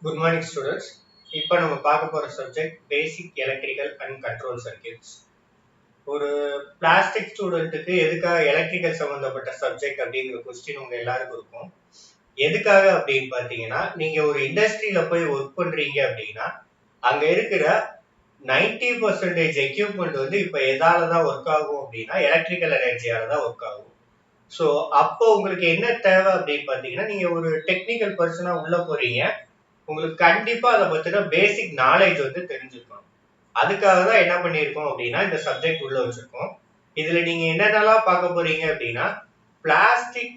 Good morning students. இப்போ நம்ம பார்க்க போற subject basic electrical and control circuits. ஒரு பிளாஸ்டிக் ஸ்டூடெண்ட்டுக்கு எதுக்காக எலக்ட்ரிக்கல் சம்பந்தப்பட்ட சப்ஜெக்ட் அப்படிங்கிற கொஸ்டின் உங்க எல்லாருக்கும் இருக்கும். எதுக்காக அப்படின்னு பார்த்தீங்கன்னா, நீங்க ஒரு இண்டஸ்ட்ரியில போய் ஒர்க் பண்றீங்க அப்படின்னா அங்க இருக்கிற 90% எக்யூப்மெண்ட் வந்து இப்போ எதால தான் ஒர்க் ஆகும் அப்படின்னா எலக்ட்ரிக்கல் எனர்ஜியால தான் ஒர்க் ஆகும். ஸோ அப்போ உங்களுக்கு என்ன தேவை அப்படின்னு பார்த்தீங்கன்னா, நீங்க ஒரு டெக்னிக்கல் பர்சனா உள்ள போறீங்க, உங்களுக்கு கண்டிப்பா அதை பத்தின பேசிக் நாலேஜ் வந்து தெரிஞ்சுக்கணும். அதுக்காக தான் என்ன பண்ணியிருக்கோம் அப்படின்னா இந்த சப்ஜெக்ட் உள்ள வச்சிருக்கோம். இதுல நீங்க என்னென்னலாம் பார்க்க போறீங்க அப்படின்னா, பிளாஸ்டிக்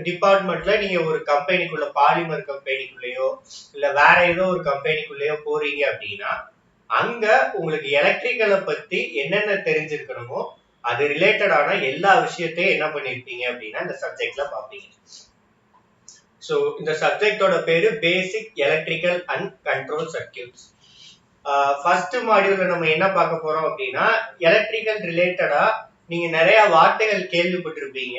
டிபார்ட்மெண்ட்ல நீங்க ஒரு கம்பெனிக்குள்ள பாலிமர் கம்பெனிக்குள்ளேயோ இல்ல வேற ஏதோ ஒரு கம்பெனிக்குள்ளேயோ போறீங்க அப்படின்னா அங்க உங்களுக்கு எலக்ட்ரிக்கலை பத்தி என்னென்ன தெரிஞ்சிருக்கணுமோ அது ரிலேட்டடான எல்லா விஷயத்தையும் என்ன பண்ணிருப்பீங்க அப்படின்னா இந்த சப்ஜெக்ட்ல பாப்பீங்க. ஸோ இந்த சப்ஜெக்டோட பேரு basic electrical and control circuits. First மாடியூல்ல நம்ம என்ன பார்க்க போறோம் அப்படின்னா, எலக்ட்ரிக்கல் ரிலேட்டடா நீங்க நிறைய வார்த்தைகள் கேள்விப்பட்டிருப்பீங்க,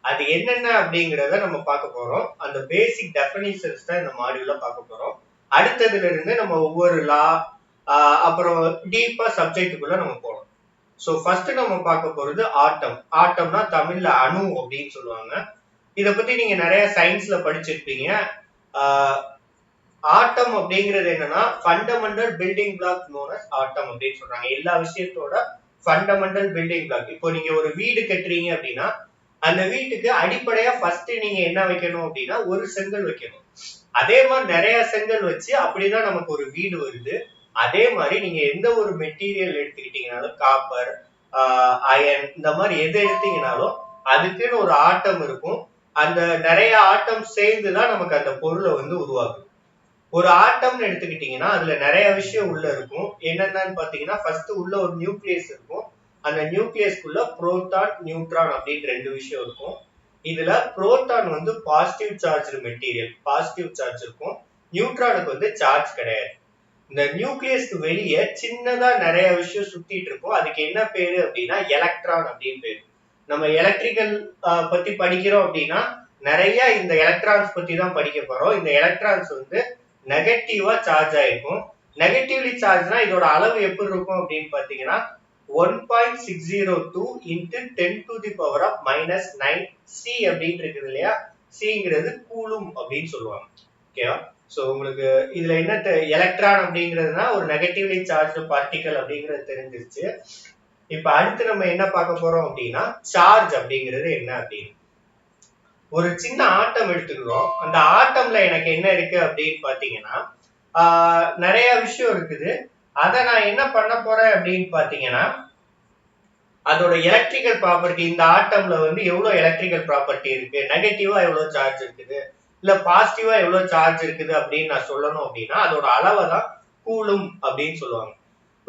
அது என்னென்ன அப்படிங்கிறத நம்ம பார்க்க போறோம். அந்த பேசிக் டெஃபினிஷன்ஸ் தான் இந்த மாடியூல்ல பார்க்க போறோம். அடுத்ததுல இருந்து நம்ம ஒவ்வொரு லா அப்புறம் டீப்பா சப்ஜெக்டுக்குள்ள நம்ம போறோம். ஸோ ஃபர்ஸ்ட் நம்ம பார்க்க போறது ஆட்டம். ஆட்டம்னா தமிழ்ல அணு அப்படின்னு சொல்லுவாங்க. இத பத்தி நீங்க நிறைய சயின்ஸ்ல படிச்சிருப்பீங்க. ஆட்டம் அப்படிங்கிறது என்னன்னா fundamental building block known as atom அப்படின்னு சொல்றாங்க. எல்லா விஷயத்தோட ஃபண்டமெண்டல் பில்டிங் பிளாக். இப்போ நீங்க ஒரு வீடு கட்டுறீங்க அப்படின்னா அந்த வீட்டுக்கு அடிப்படையா ஃபர்ஸ்ட் நீங்க என்ன வைக்கணும் அப்படின்னா ஒரு செங்கல் வைக்கணும். அதே மாதிரி நிறைய செங்கல் வச்சு அப்படிதான் நமக்கு ஒரு வீடு வருது. அதே மாதிரி நீங்க எந்த ஒரு மெட்டீரியல் எடுத்துக்கிட்டீங்கனாலும் காப்பர், அயன், இந்த மாதிரி எது எடுத்தீங்கனாலும் அதுக்குன்னு ஒரு ஆட்டம் இருக்கும். அந்த நிறைய ஆட்டம் சேர்ந்துதான் நமக்கு அந்த பொருளை வந்து உருவாக்கும். ஒரு ஆட்டம்னு எடுத்துக்கிட்டீங்கன்னா அதுல நிறைய விஷயம் உள்ள இருக்கும். என்னென்னு பாத்தீங்கன்னா, ஃபர்ஸ்ட் உள்ள ஒரு நியூக்ளியஸ் இருக்கும். அந்த நியூக்ளியஸ்க்குள்ள புரோட்டான், நியூட்ரான் அப்படின்னு ரெண்டு விஷயம் இருக்கும். இதுல புரோட்டான் வந்து positive charge material, positive charge இருக்கும். நியூட்ரானுக்கு வந்து சார்ஜ் கிடையாது. இந்த நியூக்ளியஸ்க்கு வெளியே சின்னதா நிறைய விஷயம் சுத்திட்டு இருக்கும். அதுக்கு என்ன பேரு அப்படின்னா எலக்ட்ரான் அப்படின்னு பேரு. நம்ம எலக்ட்ரிக்கல் பத்தி படிக்கிறோம் அப்படின்னா நிறைய இந்த எலக்ட்ரான்ஸ் பத்தி தான் படிக்க போறோம். இந்த எலக்ட்ரான்ஸ் வந்து நெகட்டிவா சார்ஜ் ஆயிருக்கும். நெகட்டிவ்லி சார்ஜ்னா இதோட அளவு எப்படி இருக்கும் அப்படின்னு பாத்தீங்கன்னா 1.602 into 10 to the power of -9 C அப்படின்னு இருக்குது இல்லையா? சிங்கிறது கூலும் அப்படின்னு சொல்லுவாங்க. ஓகேவா? சோ உங்களுக்கு இதுல என்ன எலக்ட்ரான் அப்படிங்கிறதுனா ஒரு நெகட்டிவ்லி சார்ஜ் பார்ட்டிகல் அப்படிங்கிறது தெரிஞ்சிருச்சு. இப்ப அடுத்து நம்ம என்ன பார்க்க போறோம் அப்படின்னா சார்ஜ் அப்படிங்கிறது என்ன அப்படின்னு. ஒரு சின்ன ஆட்டம் எடுத்துக்கிறோம். அந்த ஆட்டம்ல எனக்கு என்ன இருக்கு அப்படின்னு பாத்தீங்கன்னா நிறைய விஷயம் இருக்குது. அதை நான் என்ன பண்ண போறேன் அப்படின்னு பாத்தீங்கன்னா அதோட எலக்ட்ரிக்கல் ப்ராப்பர்ட்டி, இந்த ஆட்டம்ல வந்து எவ்வளவு எலக்ட்ரிக்கல் ப்ராப்பர்ட்டி இருக்கு, நெகட்டிவா எவ்வளவு சார்ஜ் இருக்குது இல்ல பாசிட்டிவா எவ்வளவு சார்ஜ் இருக்குது அப்படின்னு நான் சொல்லணும் அப்படின்னா அதோட அளவை தான் கூலும் அப்படின்னு சொல்லுவாங்க.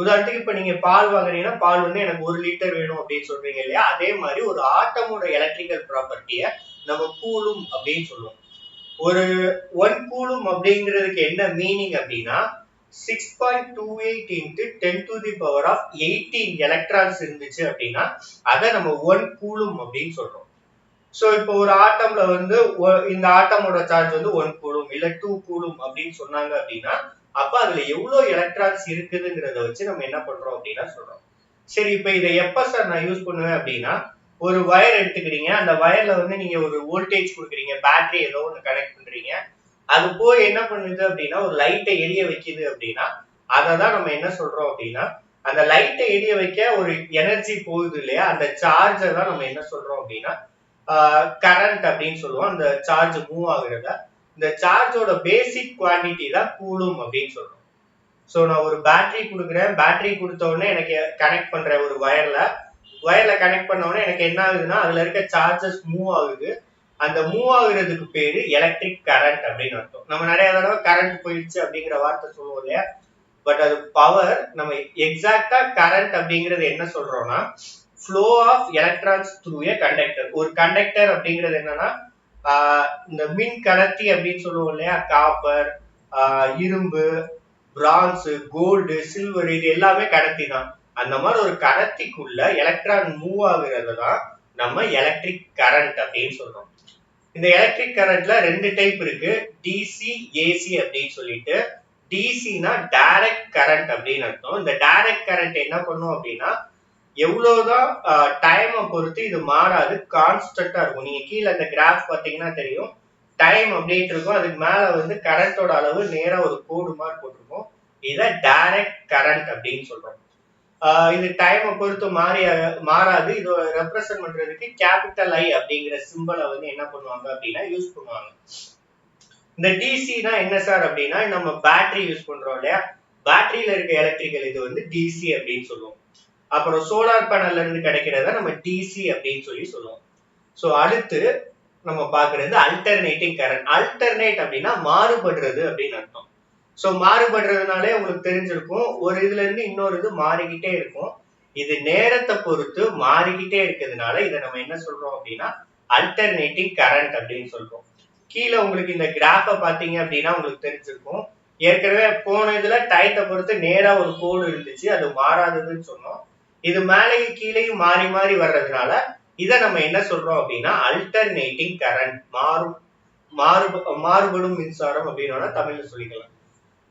உதாரணத்துக்கு இப்ப நீங்க பால் வாங்குறீங்கன்னா பால் வந்து எனக்கு 1 லிட்டர் வேணும் அப்படின்னு சொல்றீங்க இல்லையா? அதே மாதிரி ஒரு ஆட்டமோட எலக்ட்ரிக்கல் ப்ராப்பர்ட்டிய நம்ம கூலும் அப்படின்னு சொல்லுவோம். ஒரு 1 கூலும் அப்படிங்கிறதுக்கு என்ன மீனிங் அப்படின்னா 6.28 into 10 to the power of 18 electrons இருந்துச்சு அப்படின்னா அதை நம்ம 1 கூலும் அப்படின்னு சொல்றோம். சோ இப்போ ஒரு ஆட்டம்ல வந்து இந்த ஆட்டமோட சார்ஜ் வந்து 1 கூலும் இல்ல 2 கூலும் அப்படின்னு சொன்னாங்க அப்படின்னா அப்ப அதுல எவ்வளவு எலக்ட்ரான்ஸ் இருக்குதுங்கிறத வச்சு நம்ம என்ன பண்றோம் அப்படின்னா சொல்றோம். சரி, இப்ப இதை எப்ப சார் நான் யூஸ் பண்ணுவேன் அப்படின்னா, ஒரு வயர் எடுத்துக்கிறீங்க, அந்த வயர்ல வந்து நீங்க ஒரு வோல்டேஜ் கொடுக்குறீங்க, பேட்டரி ஏதோ ஒன்று கனெக்ட் பண்றீங்க, அது போய் என்ன பண்ணுது அப்படின்னா ஒரு லைட்டை எரிய வைக்குது அப்படின்னா அதை தான் நம்ம என்ன சொல்றோம் அப்படின்னா அந்த லைட்டை எரிய வைக்க ஒரு எனர்ஜி போகுது இல்லையா, அந்த சார்ஜை தான் நம்ம என்ன சொல்றோம் அப்படின்னா கரண்ட் அப்படின்னு சொல்லுவோம். அந்த சார்ஜ் மூவ் ஆகுறத, இந்த சார்ஜோட பேசிக் குவான்டிட்டி தான் கூலும் அப்படின்னு சொல்றோம். சோ நான் ஒரு பேட்டரி கொடுக்குறேன், பேட்டரி கொடுத்த உடனே எனக்கு கனெக்ட் பண்றேன் ஒரு வயர்ல கனெக்ட் பண்ண உடனே எனக்கு என்ன ஆகுதுன்னா அதுல இருக்க சார்ஜஸ் மூவ் ஆகுது. அந்த மூவ் ஆகுறதுக்கு பேரு எலக்ட்ரிக் கரண்ட் அப்படின்னு அர்த்தம். நம்ம நிறைய தடவை கரண்ட் போயிடுச்சு அப்படிங்கிற வார்த்தை சொல்லுவோம் இல்லையா, பட் அது பவர். நம்ம எக்ஸாக்டா கரண்ட் அப்படிங்கிறது என்ன சொல்றோம்னா flow of electrons through a conductor. ஒரு கண்டக்டர் அப்படிங்கிறது என்னன்னா இந்த மின் கடத்தி அப்படின்னு சொல்லுவோம் இல்லையா, காப்பர், இரும்பு, பிரான்ஸ், கோல்டு, சில்வர், இது எல்லாமே கடத்தி தான். அந்த மாதிரி ஒரு கடத்திக்குள்ள எலக்ட்ரான் மூவ் ஆகுறது தான் நம்ம எலக்ட்ரிக் கரண்ட் அப்படின்னு சொல்றோம். இந்த எலக்ட்ரிக் கரண்ட்ல 2 டைப் இருக்கு, டிசி ஏசி அப்படின்னு சொல்லிட்டு. டிசினா டைரக்ட் கரண்ட் அப்படின்னு அர்த்தம். இந்த டைரக்ட் கரண்ட் என்ன பண்ணும் அப்படின்னா எவ்வளவுதான் டைமை பொறுத்து இது மாறாது, கான்ஸ்டன்டா இருக்கும். நீங்க கீழே அந்த கிராஃப் பாத்தீங்கன்னா தெரியும், டைம் அப்படின்ட்டு இருக்கும், அதுக்கு மேல வந்து கரண்டோட அளவு நேரா ஒரு கோடு மாதிரி போட்டிருக்கும். இதை டைரக்ட் கரண்ட் அப்படின்னு சொல்றோம். இது டைமை பொறுத்து மாறாது. இது ரெப்ரசன்ட் பண்றதுக்கு கேபிட்டல் ஐ அப்படிங்கிற சிம்பிளை வந்து என்ன பண்ணுவாங்க அப்படின்னா யூஸ் பண்ணுவாங்க. இந்த டிசினா என்ன சார் அப்படின்னா நம்ம பேட்டரி யூஸ் பண்றோம் இல்லையா, பேட்டரியில இருக்க எலக்ட்ரிக்கல் இது வந்து டிசி அப்படின்னு சொல்லுவோம். அப்புறம் சோலார் பேனல்ல இருந்து கிடைக்கிறத நம்ம டிசி அப்படின்னு சொல்லுவோம். சோ அடுத்து நம்ம பாக்குறது அல்டர்னேட்டிங் கரண்ட். அல்டர்னேட் அப்படின்னா மாறுபடுறது அப்படின்னு அர்த்தம். சோ மாறுபடுறதுனாலே உங்களுக்கு தெரிஞ்சிருக்கும், ஒரு இதுல இருந்து இன்னொரு இது மாறிக்கிட்டே இருக்கும். இது நேரத்தை பொறுத்து மாறிக்கிட்டே இருக்கிறதுனால இதை நம்ம என்ன சொல்றோம் அப்படின்னா அல்டர்னேட்டிங் கரண்ட் அப்படின்னு சொல்றோம். கீழே உங்களுக்கு இந்த கிராஃபை பாத்தீங்க அப்படின்னா உங்களுக்கு தெரிஞ்சிருக்கும், ஏற்கனவே போன இதுல டயத்தை பொறுத்து நேரா ஒரு கோடு இருந்துச்சு, அது மாறாததுன்னு சொன்னோம். இது மேலேயும் கீழேயும் மாறி மாறி வர்றதுனால இதை நம்ம என்ன சொல்றோம் அப்படின்னா அல்டர்னேட்டிங் கரண்ட், மாறுபடும் மின்சாரம் அப்படின்னு தமிழ்ல சொல்லிக்கலாம்.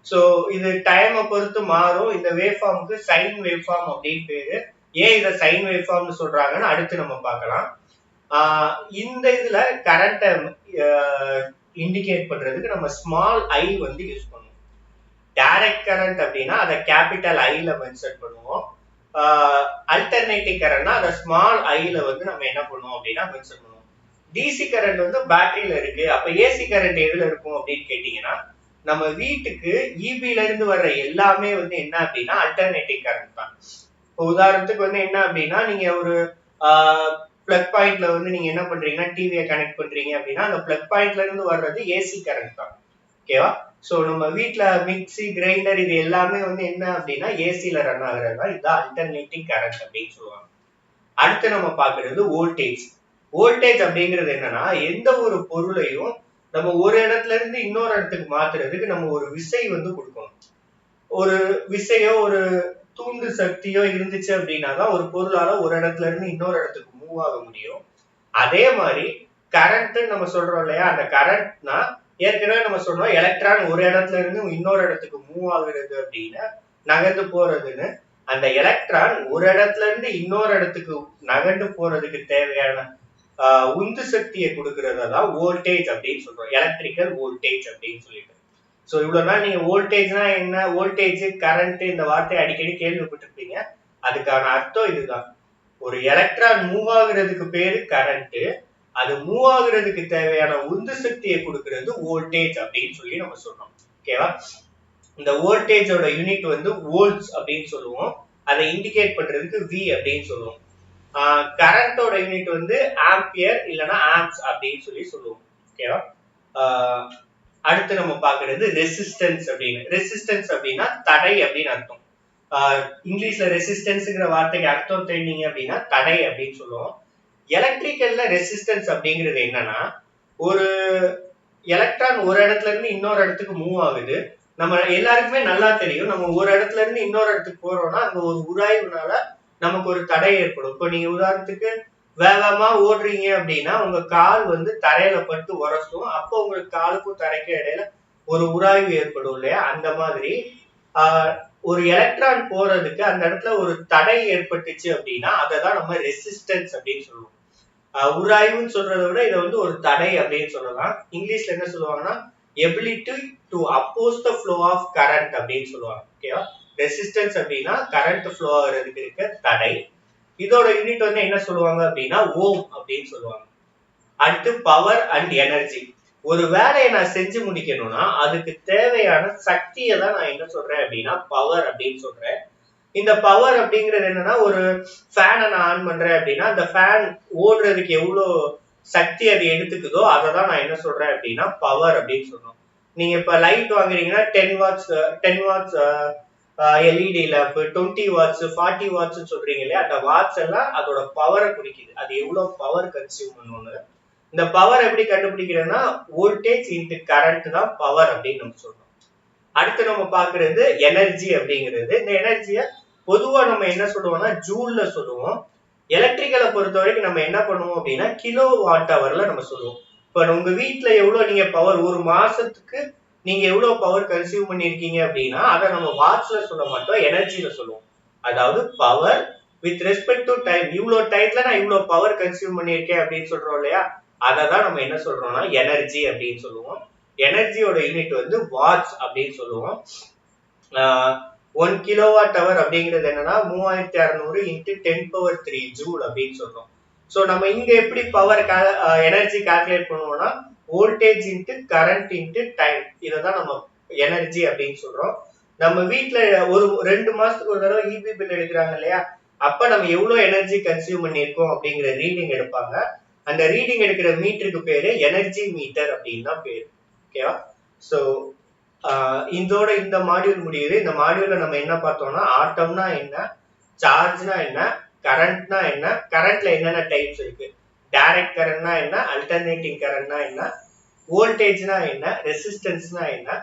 சோ இது டைமை பொறுத்து மாறும். இந்த வேவ் ஃபார்முக்கு சைன் வேவ் ஃபார்ம் அப்படின்னு பேரு. ஏன் இதை சைன் வேவ் ஃபார்ம்னு சொல்றாங்கன்னு அடுத்து நம்ம பார்க்கலாம். இந்த இதுல கரண்ட்டை இண்டிகேட் பண்றதுக்கு நம்ம ஸ்மால் ஐ வந்து யூஸ் பண்ணுவோம். டைரக்ட் கரண்ட் அப்படின்னா அதை கேபிட்டல் ஐல மென்ஷன் பண்ணுவோம். அல்டர்னேட்டிங் கரண்ட்னா அதை ஸ்மால் ஐல வந்து நம்ம என்ன பண்ணுவோம் அப்படின்னா மென்ஷன் பண்ணுவோம். டிசி கரண்ட் வந்து பேட்டரியில இருக்கு, அப்ப ஏசி கரண்ட் எதுல இருக்கும் அப்படின்னு கேட்டீங்கன்னா நம்ம வீட்டுக்கு இபில இருந்து வர்ற எல்லாமே வந்து என்ன அப்படின்னா அல்டர்னேட்டிங் கரண்ட் தான். இப்போ உதாரணத்துக்கு வந்து என்ன அப்படின்னா நீங்க ஒரு பிளக் பாயிண்ட்ல வந்து நீங்க என்ன பண்றீங்கன்னா டிவியை கனெக்ட் பண்றீங்க அப்படின்னா அந்த பிளக் பாயிண்ட்ல இருந்து வர்றது ஏசி கரண்ட் தான். ஓகேவா? சோ நம்ம வீட்டுல மிக்சி, கிரைண்டர் இது எல்லாமே வந்து என்ன அப்படின்னா ஏசில ரன் ஆகுறது தான். இதுதான் அல்டர்னேட்டிங் கரண்ட் அப்படின்னு சொல்லுவாங்க. அடுத்து நம்ம பாக்குறது வோல்டேஜ். வோல்டேஜ் அப்படிங்கிறது என்னன்னா எந்த ஒரு பொருளையும் நம்ம ஒரு இடத்துல இருந்து இன்னொரு இடத்துக்கு மாத்துறதுக்கு நம்ம ஒரு விசை வந்து கொடுக்கணும். ஒரு விசையோ ஒரு தூண்டு சக்தியோ இருந்துச்சு அப்படின்னா தான் ஒரு பொருளால ஒரு இடத்துல இருந்து இன்னொரு இடத்துக்கு மூவ் ஆக முடியும். அதே மாதிரி கரண்ட் நம்ம சொல்றோம் இல்லையா, அந்த கரண்ட்னா ஏற்கனவே நம்ம சொல்றோம் எலக்ட்ரான் ஒரு இடத்துல இருந்து இன்னொரு இடத்துக்கு மூவ் ஆகுறது அப்படின்னு நகர்ந்து போறதுன்னு. அந்த எலக்ட்ரான் ஒரு இடத்துல இருந்து இன்னொரு இடத்துக்கு நகர்ந்து போறதுக்கு தேவையான உந்து சக்தியை கொடுக்கறதான் வோல்டேஜ் அப்படின்னு சொல்றோம், எலக்ட்ரிக்கல் வோல்டேஜ் அப்படின்னு சொல்லிட்டு. சோ இவ்வளவு நாள் நீங்க வோல்டேஜ்னா என்ன, வோல்டேஜ் கரண்ட் இந்த வார்த்தையை அடிக்கடி கேள்விப்பட்டிருப்பீங்க. அதுக்கான அர்த்தம் இதுதான். ஒரு எலக்ட்ரான் மூவ் ஆகுறதுக்கு பேரு கரண்ட், அது மூவ் ஆகுறதுக்கு தேவையான உந்து சக்தியை கொடுக்கிறது வோல்டேஜ் அப்படின்னு சொல்லி நம்ம சொல்றோம். ஓகேவா? இந்த வோல்டேஜோட யூனிட் வந்து வோல்ட்ஸ் அப்படின்னு சொல்லுவோம். அதை இண்டிகேட் பண்றதுக்கு வி அப்படின்னு சொல்லுவோம். கரண்டோட யூனிட் வந்து ஆம்பியர் இல்லைன்னா ஆம்ப்ஸ் அப்படின்னு சொல்லி சொல்லுவோம். ஓகேவா? அடுத்து நம்ம பாக்குறது ரெசிஸ்டன்ஸ் அப்படின்னு. ரெசிஸ்டன்ஸ் அப்படின்னா தடை அப்படின்னு அர்த்தம். இங்கிலீஷ்ல ரெசிஸ்டன்ஸ்ங்கிற வார்த்தைக்கு அர்த்தம் தெரிஞ்சீங்க அப்படின்னா தடை அப்படின்னு சொல்லுவோம். எலக்ட்ரிக்கல்ல ரெசிஸ்டன்ஸ் அப்படிங்கிறது என்னன்னா ஒரு எலக்ட்ரான் ஒரு இடத்துல இருந்து இன்னொரு இடத்துக்கு மூவ் ஆகுது. நம்ம எல்லாருக்குமே நல்லா தெரியும், நம்ம ஒரு இடத்துல இருந்து இன்னொரு இடத்துக்கு போறோம்னா அங்க ஒரு உராய்வுனால நமக்கு ஒரு தடை ஏற்படும். இப்போ நீங்க உதாரணத்துக்கு வேகமா ஓடுறீங்க அப்படின்னா உங்க கால் வந்து தரையில பட்டு உரசும், அப்போ உங்களுக்கு காலுக்கும் தரைக்கும் இடையில ஒரு உராய்வு ஏற்படும் இல்லையா. அந்த மாதிரி ஒரு எலக்ட்ரான் போறதுக்கு அந்த இடத்துல ஒரு தடை ஏற்பட்டுச்சு அப்படின்னா அதை தான் நம்ம ரெசிஸ்டன்ஸ் அப்படின்னு சொல்லுவோம். உராய்வுன்னு சொல்றதை விட இதை வந்து ஒரு தடை அப்படின்னு சொல்லலாம். இங்கிலீஷ்ல என்ன சொல்லுவாங்கன்னா ability to oppose the flow of current அப்படின்னு சொல்லுவாங்க. ஓகேவா? ரெசிஸ்டன்ஸ் அப்படின்னா கரண்ட் ஃப்ளோ ஆகுறதுக்கு இருக்க தடை. இதோட யூனிட் வந்து என்ன சொல்லுவாங்க அப்படின்னா ஓம் அப்படின்னு சொல்லுவாங்க. அடுத்து பவர் அண்ட் எனர்ஜி. ஒரு வேலையை நான் செஞ்சு முடிக்கணும்னா அதுக்கு தேவையான சக்தியை தான் நான் என்ன சொல்றேன் அப்படின்னா பவர் அப்படின்னு சொல்றேன். இந்த பவர் அப்படிங்கிறது என்னன்னா ஒரு ஃபேனை நான் ஆன் பண்றேன் அப்படின்னா அந்த ஃபேன் ஓடுறதுக்கு எவ்வளவு சக்தி அது எடுத்துக்குதோ அதை தான் நான் என்ன சொல்றேன் அப்படின்னா பவர் அப்படின்னு சொல்றோம். நீங்க இப்ப லைட் வாங்குறீங்கன்னா 10 watts LED lamp, 20 watts 40 watts சொல்றீங்க இல்லையா, அந்த வாட்ஸ் எல்லாம் அதோட பவரை குறிக்குது, அது எவ்வளவு பவர் கன்சியூம் பண்ணணும்னு. இந்த பவர் எப்படி கண்டுபிடிக்கிறதுனா வோல்டேஜ் இன்டு கரண்ட் தான் பவர் அப்படின்னு நம்ம சொல்றோம். அடுத்து நம்ம பாக்குறது எனர்ஜி அப்படிங்கிறது. இந்த எனர்ஜியை பொதுவா நம்ம என்ன சொல்லுவோம்னா ஜூல்ல சொல்லுவோம். எலக்ட்ரிக்கலை பொறுத்த வரைக்கும் நம்ம என்ன பண்ணுவோம் அப்படின்னா கிலோ வாட் ஹவர்ல நம்ம சொல்லுவோம். இப்ப உங்க வீட்ல எவ்வளவு நீங்க பவர் ஒரு மாசத்துக்கு நீங்க எவ்வளவு பவர் கன்சியூம் பண்ணிருக்கீங்க அப்படின்னா அதை நம்ம வாட்ஸ்ல சொல்ல மாட்டோம், எனர்ஜில சொல்லுவோம். அதாவது power with respect to time, இவ்வளவு டைம்ல நான் இவ்வளவு பவர் கன்சியூம் பண்ணிருக்கேன் அப்படின்னு சொல்றோம் இல்லையா, அதை தான் நம்ம என்ன சொல்றோம்னா எனர்ஜி அப்படின்னு சொல்லுவோம். எனர்ஜியோட யூனிட் வந்து வாட்ஸ் அப்படின்னு சொல்லுவோம். 1 கிலோவாட் ஹவர் அப்படிங்கிறது என்னன்னா 3600 இன்ட்டு 10⁻³ ஜூல் அப்படின்னு சொல்றோம். ஸோ நம்ம இங்க எப்படி பவர் எனர்ஜி கால்குலேட் பண்ணுவோம்னா voltage into current into time, இதை தான் நம்ம எனர்ஜி அப்படின்னு சொல்றோம். நம்ம வீட்டுல ஒரு 2 மாசத்துக்கு ஒரு தடவை இபி பில் எடுக்கிறாங்க இல்லையா, அப்ப நம்ம எவ்வளவு எனர்ஜி கன்சியூம் பண்ணியிருக்கோம் அப்படிங்கிற ரீடிங் எடுப்பாங்க. அந்த ரீடிங் எடுக்கிற மீட்டருக்கு பேரு எனர்ஜி மீட்டர் அப்படின்னு தான் பேரு. ஓகேவா? ஸோ இதோட இந்த மாடியூல் முடியுது. இந்த மாடியூல்ல நம்ம என்ன பார்த்தோம்னா ஆட்டம்னா என்ன, சார்ஜ்னா என்ன, கரண்ட்னா என்ன, கரண்ட்ல என்னென்ன டைப்ஸ் இருக்கு, டைரக்ட் கரண்ட்னா என்ன, அல்டர்னேட்டிங் கரண்ட்னா என்ன, வோல்டேஜ்னா என்ன, ரெசிஸ்டன்ஸ்னா என்ன,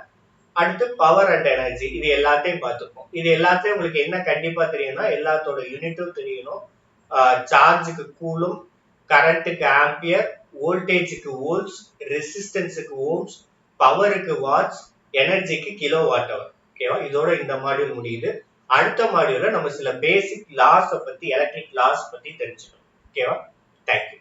அடுத்து பவர் அண்ட் எனர்ஜி, இது எல்லாத்தையும் பார்த்துப்போம். இது எல்லாத்தையும் உங்களுக்கு என்ன கண்டிப்பா தெரியும்னா எல்லாத்தோட யூனிட்டும் தெரியணும். சார்ஜுக்கு கூலும், கரண்ட்டுக்கு ஆம்பியர், வோல்டேஜுக்கு வோல்ட்ஸ், ரெசிஸ்டன்ஸுக்கு ஓம்ஸ், பவருக்கு வாட்ஸ், எனர்ஜிக்கு கிலோ வாட் ஹவர். ஓகேவா? இதோட இந்த மாடியூல் முடியுது. அடுத்த மாடியூல்ல நம்ம சில பேசிக் லாஸ் பத்தி, எலக்ட்ரிக் லாஸ் பத்தி தெரிஞ்சுக்கணும். ஓகேவா? தேங்க்யூ.